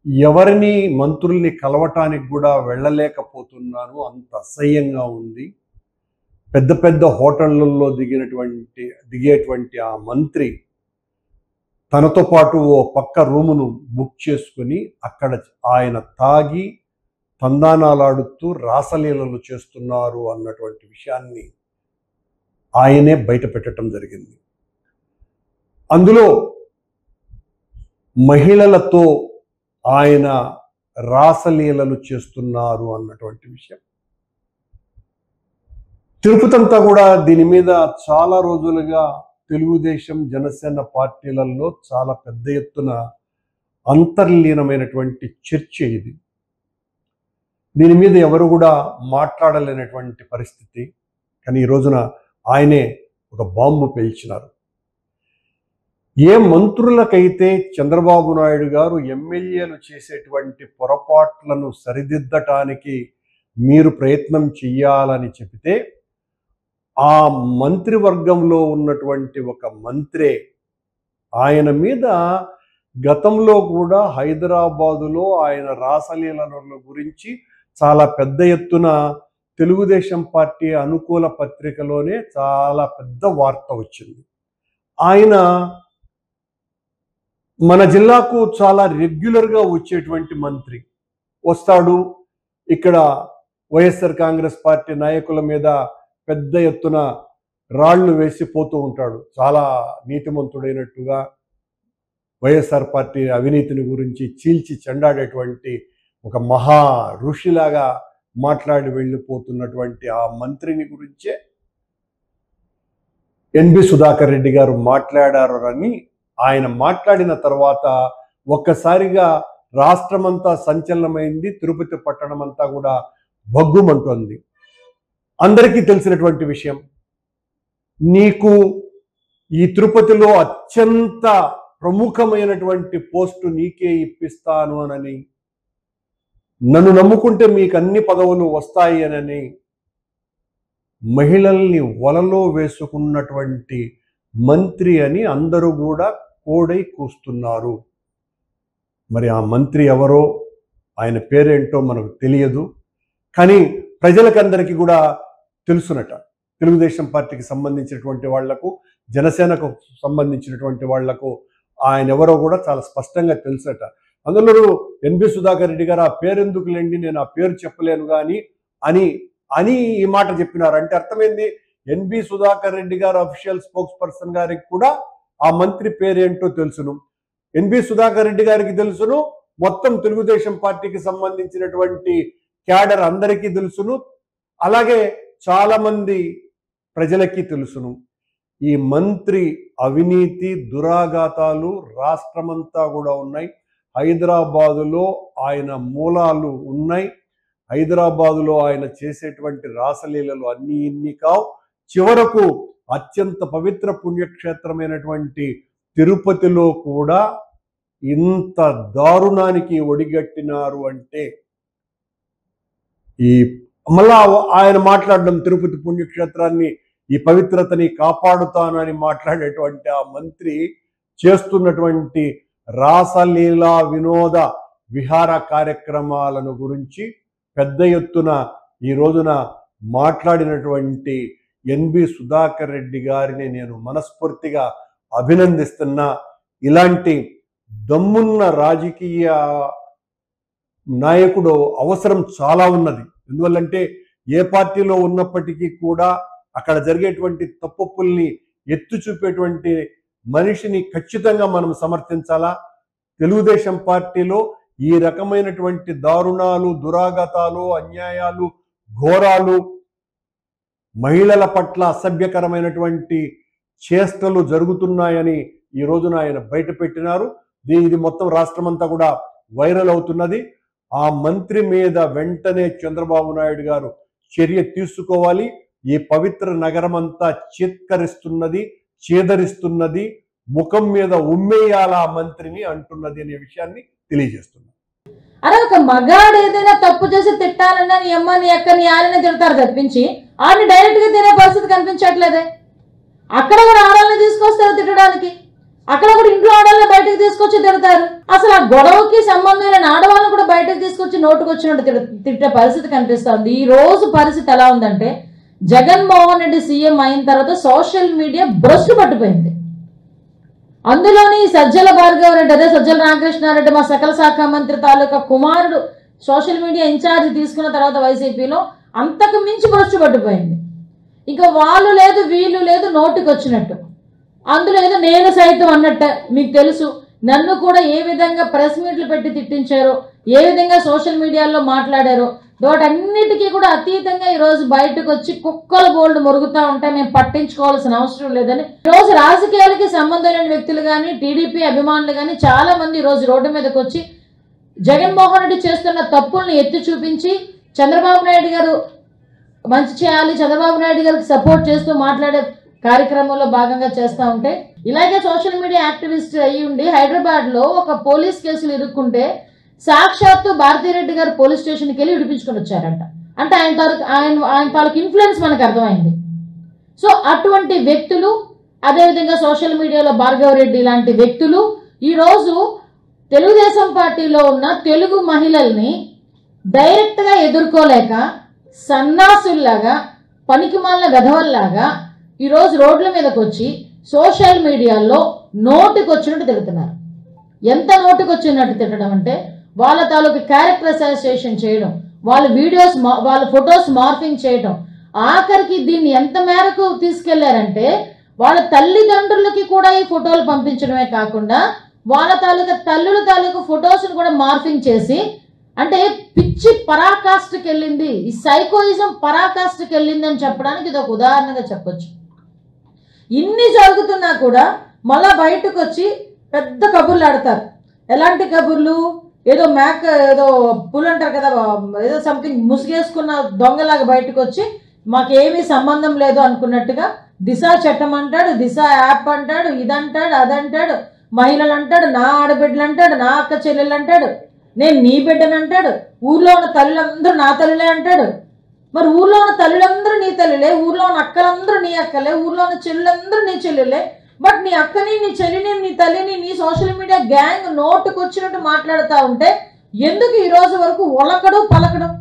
ఎవరిని మంత్రుల్ని కలవటానికి కూడా వెళ్ళలేకపోతున్నాను. అంత అసహ్యంగా ఉంది. పెద్ద పెద్ద హోటళ్లలో దిగేటువంటి ఆ మంత్రి తనతో పాటు ఓ పక్క రూమును బుక్ చేసుకుని అక్కడ ఆయన తాగి తందానాలాడుతూ రాసలీలలు చేస్తున్నారు అన్నటువంటి విషయాన్ని ఆయనే బయట పెట్టడం జరిగింది. అందులో మహిళలతో ఆయన రాసలీలలు చేస్తున్నారు అన్నటువంటి విషయం. తిరుపతి అంతా కూడా దీని మీద చాలా రోజులుగా తెలుగుదేశం జనసేన పార్టీలలో చాలా పెద్ద ఎత్తున అంతర్లీనమైనటువంటి చర్చ ఇది. దీని మీద ఎవరు కూడా మాట్లాడలేనటువంటి పరిస్థితి. కానీ ఈ రోజున ఆయనే ఒక బాంబు పేల్చినారు. ఏ మంత్రులకైతే చంద్రబాబు నాయుడు గారు ఎమ్మెల్యేలు చేసేటువంటి పొరపాట్లను సరిదిద్దటానికి మీరు ప్రయత్నం చెయ్యాలని చెబితే ఆ మంత్రివర్గంలో ఉన్నటువంటి ఒక మంత్రే ఆయన మీద గతంలో కూడా హైదరాబాదులో ఆయన రాసలీలల గురించి చాలా పెద్ద ఎత్తున తెలుగుదేశం పార్టీ అనుకూల పత్రికలోనే చాలా పెద్ద వార్త వచ్చింది. ఆయన మన జిల్లాకు చాలా రెగ్యులర్గా వచ్చేటువంటి మంత్రి వస్తాడు. ఇక్కడ వైఎస్ఆర్ కాంగ్రెస్ పార్టీ నాయకుల మీద పెద్ద ఎత్తున రాళ్లు వేసిపోతూ ఉంటాడు. చాలా నీతిమంతుడైనట్టుగా వైఎస్ఆర్ పార్టీ అవినీతిని గురించి చీల్చి చెండాడేటువంటి ఒక మహా ఋషిలాగా మాట్లాడి వెళ్ళిపోతున్నటువంటి ఆ మంత్రిని గురించే ఎన్బి సుధాకర్ రెడ్డి గారు మాట్లాడారు అని ఆయన మాట్లాడిన తర్వాత ఒక్కసారిగా రాష్ట్రమంతా సంచలనమైంది. తిరుపతి పట్టణం అంతా కూడా భగ్గుమంటోంది. అందరికీ తెలిసినటువంటి విషయం, నీకు ఈ తిరుపతిలో అత్యంత ప్రముఖమైనటువంటి పోస్టు నీకే ఇప్పిస్తాను అని, నన్ను నమ్ముకుంటే మీకు అన్ని పదవులు వస్తాయి అని మహిళల్ని వలలో వేసుకున్నటువంటి మంత్రి అని అందరూ కూడా కోడై కూస్తున్నారు. మరి ఆ మంత్రి ఎవరో, ఆయన పేరేంటో మనకు తెలియదు. కానీ ప్రజలకందరికీ కూడా తెలుసునట. తెలుగుదేశం పార్టీకి సంబంధించినటువంటి వాళ్లకు, జనసేనకు సంబంధించినటువంటి వాళ్లకు ఆయన ఎవరో కూడా చాలా స్పష్టంగా తెలుసట. అందులో ఎన్బి సుధాకర్ రెడ్డి గారు ఆ పేరెందుకు లేండి, నేను ఆ పేరు చెప్పలేను కానీ అని ఈ మాట చెప్పినారు. అంటే అర్థమైంది, ఎన్బి సుధాకర్ రెడ్డి గారు అఫీషియల్ స్పోక్స్ పర్సన్ గారికి కూడా ఆ మంత్రి పేరేంటో తెలుసును. ఎన్బి సుధాకర్ రెడ్డి గారికి తెలుసును, మొత్తం తెలుగుదేశం పార్టీకి సంబంధించినటువంటి క్యాడర్ అందరికీ తెలుసును, అలాగే చాలా మంది ప్రజలకి తెలుసును. ఈ మంత్రి అవినీతి దురాఘాతాలు రాష్ట్రమంతా కూడా ఉన్నాయి. హైదరాబాదులో ఆయన మూలాలు ఉన్నాయి. హైదరాబాదులో ఆయన చేసేటువంటి రాసలీలలు అన్నీ ఇన్ని కావు. చివరకు అత్యంత పవిత్ర పుణ్యక్షేత్రమైనటువంటి తిరుపతిలో కూడా ఇంత దారుణానికి ఒడిగట్టినారు అంటే, ఈ మళ్ళా ఆయన మాట్లాడడం తిరుపతి పుణ్యక్షేత్రాన్ని, ఈ పవిత్రతని కాపాడుతానని మాట్లాడేటువంటి ఆ మంత్రి చేస్తున్నటువంటి రాసలీలా వినోద విహార కార్యక్రమాలను గురించి పెద్ద ఎత్తున ఈ రోజున మాట్లాడినటువంటి ఎన్బి సుధాకర్ రెడ్డి గారిని నేను మనస్ఫూర్తిగా అభినందిస్తున్నా. ఇలాంటి దమ్మున్న రాజకీయ నాయకుడు అవసరం చాలా ఉన్నది. ఎందువల్లంటే ఏ పార్టీలో ఉన్నప్పటికీ కూడా అక్కడ జరిగేటువంటి తప్పుల్ని ఎత్తి చూపేటువంటి మనిషిని ఖచ్చితంగా మనం సమర్థించాలా. తెలుగుదేశం పార్టీలో ఈ రకమైనటువంటి దారుణాలు, దురాఘాతాలు, అన్యాయాలు, ఘోరాలు, మహిళల పట్ల అసభ్యకరమైనటువంటి చేష్టలు జరుగుతున్నాయని ఈ రోజున ఆయన బయట పెట్టినారు. ఇది మొత్తం రాష్ట్రమంతా కూడా వైరల్ అవుతున్నది. ఆ మంత్రి మీద వెంటనే చంద్రబాబు నాయుడు గారు చర్య తీసుకోవాలి. ఈ పవిత్ర నగరం అంతా చీత్కరిస్తున్నది, చేదరిస్తున్నది, ముఖం మీద ఉమ్మేయాల మంత్రిని అంటున్నది అనే విషయాన్ని తెలియజేస్తున్నారు. అరే ఒక మగాడు ఏదైనా తప్పు చేసి తిట్టాలన్నా నీ అమ్మ నీ అక్క నీ ఆయననే తిడతారు తప్పించి ఆడిని డైరెక్ట్ గా తినే పరిస్థితి కనిపించట్లేదే. అక్కడ కూడా ఆడాలని తీసుకొస్తారు తిట్టడానికి. అక్కడ కూడా ఇంట్లో ఆడవాళ్ళని బయటకు తీసుకొచ్చి తిడతారు. అసలు ఆ గొడవకి సంబంధం లేని ఆడవాళ్ళని కూడా బయటకు తీసుకొచ్చి నోటుకు వచ్చినట్టు తిట్టే పరిస్థితి కనిపిస్తుంది. ఈ రోజు పరిస్థితి ఎలా ఉందంటే జగన్మోహన్ రెడ్డి సీఎం అయిన తర్వాత సోషల్ మీడియా భ్రష్టు పట్టిపోయింది. అందులోని సజ్జల భార్గవ రెడ్డి, అదే సజ్జల రామకృష్ణారెడ్డి మా సకల శాఖ మంత్రి తాలూకా కుమారుడు సోషల్ మీడియా ఇన్ఛార్జ్ తీసుకున్న తర్వాత వైసీపీలో అంతకు మించి భ్రష్టు పట్టిపోయింది. ఇంకా వాళ్ళు లేదు వీళ్ళు లేదు నోటికి వచ్చినట్టు. అందులో ఏదో నేను సైతం అన్నట్ట మీకు తెలుసు. నన్ను కూడా ఏ విధంగా ప్రెస్ మీట్లు పెట్టి తిట్టించారో, ఏ విధంగా సోషల్ మీడియాలో మాట్లాడారో, వాటన్నిటికీ కూడా అతీతంగా ఈరోజు బయటకు వచ్చి కుక్కల బోల్డ్ మురుగుతూ ఉంటే మేము పట్టించుకోవాల్సిన అవసరం లేదని ఈరోజు రాజకీయాలకి సంబంధం లేని వ్యక్తులు కానీ టీడీపీ అభిమానులు కానీ చాలా మంది ఈరోజు రోడ్డు మీదకి వచ్చి జగన్మోహన్ రెడ్డి చేస్తున్న తప్పుల్ని ఎత్తి చూపించి చంద్రబాబు నాయుడు గారు మంచి చేయాలి, చంద్రబాబు నాయుడు గారికి సపోర్ట్ చేస్తూ మాట్లాడే కార్యక్రమంలో భాగంగా చేస్తూ ఉంటే, ఇలాగే సోషల్ మీడియా యాక్టివిస్ట్ అయ్యి ఉండి హైదరాబాద్లో ఒక పోలీస్ కేసులు ఇరుక్కుంటే సాక్షాత్తు భారతీరెడ్డి గారు పోలీస్ స్టేషన్కి వెళ్ళి విడిపించుకొని వచ్చారంట. అంటే ఆయన తాలూకు ఇన్ఫ్లుయెన్స్ మనకు అర్థమైంది. సో అటువంటి వ్యక్తులు, అదేవిధంగా సోషల్ మీడియాలో భార్గవ రెడ్డి లాంటి వ్యక్తులు ఈరోజు తెలుగుదేశం పార్టీలో ఉన్న తెలుగు మహిళల్ని డైరెక్ట్గా ఎదుర్కోలేక సన్నాసుల్లాగా పనికిమాలిన గధవల్లాగా ఈరోజు రోడ్ల మీదకి వచ్చి సోషల్ మీడియాలో నోటికి వచ్చినట్టు తిడుతున్నారు. ఎంత నోటికి వచ్చినట్టు తిట్టడం అంటే వాళ్ళ తాలూకు క్యారెక్టర్ అసోసియేషన్ చేయడం, వాళ్ళ వీడియోస్ వాళ్ళ ఫొటోస్ మార్ఫింగ్ చేయడం, ఆఖరికి దీన్ని ఎంత మేరకు తీసుకెళ్లారంటే వాళ్ళ తల్లిదండ్రులకి కూడా ఈ ఫోటోలు పంపించడమే కాకుండా వాళ్ళ తాలూకా తల్లుల తాలూకు ఫొటోస్ని కూడా మార్ఫింగ్ చేసి, అంటే పిచ్చి పరాకాష్ఠకి వెళ్ళింది, ఈ సైకోయిజం పరాకాష్ఠకి వెళ్ళింది అని చెప్పడానికి ఇది ఒక ఉదాహరణగా చెప్పొచ్చు. ఇన్ని జరుగుతున్నా కూడా మళ్ళా బయటకు వచ్చి పెద్ద కబుర్లు ఆడతారు. ఎలాంటి కబుర్లు? ఏదో ఏదో పుల్ అంటారు కదా, ఏదో సంథింగ్ ముసుగేసుకున్న దొంగలాగా బయటకు వచ్చి మాకేమీ సంబంధం లేదు అనుకున్నట్టుగా దిశ చట్టం అంటాడు, దిశ యాప్ అంటాడు, ఇదంటాడు అదంటాడు, మహిళలు అంటాడు, నా ఆడబిడ్డలు అంటాడు, నా అక్క చెల్లెలు అంటాడు, నేను నీ బిడ్డని అంటాడు, ఊర్లో ఉన్న తల్లులందరూ నా తల్లులే అంటాడు. మరి ఊర్లో ఉన్న తల్లులందరూ నీ తల్లులే, ఊర్లో ఉన్న అక్కలందరూ నీ అక్కలే, ఊర్లో ఉన్న చెల్లెలందరూ నీ చెల్లెలే. బట్ నీ అక్కని, నీ చెల్లిని, నీ తల్లిని నీ సోషల్ మీడియా గ్యాంగ్ నోటుకు వచ్చినట్టు మాట్లాడుతూ ఉంటే ఎందుకు ఈ రోజు వరకు ఒలకడు పలకడం?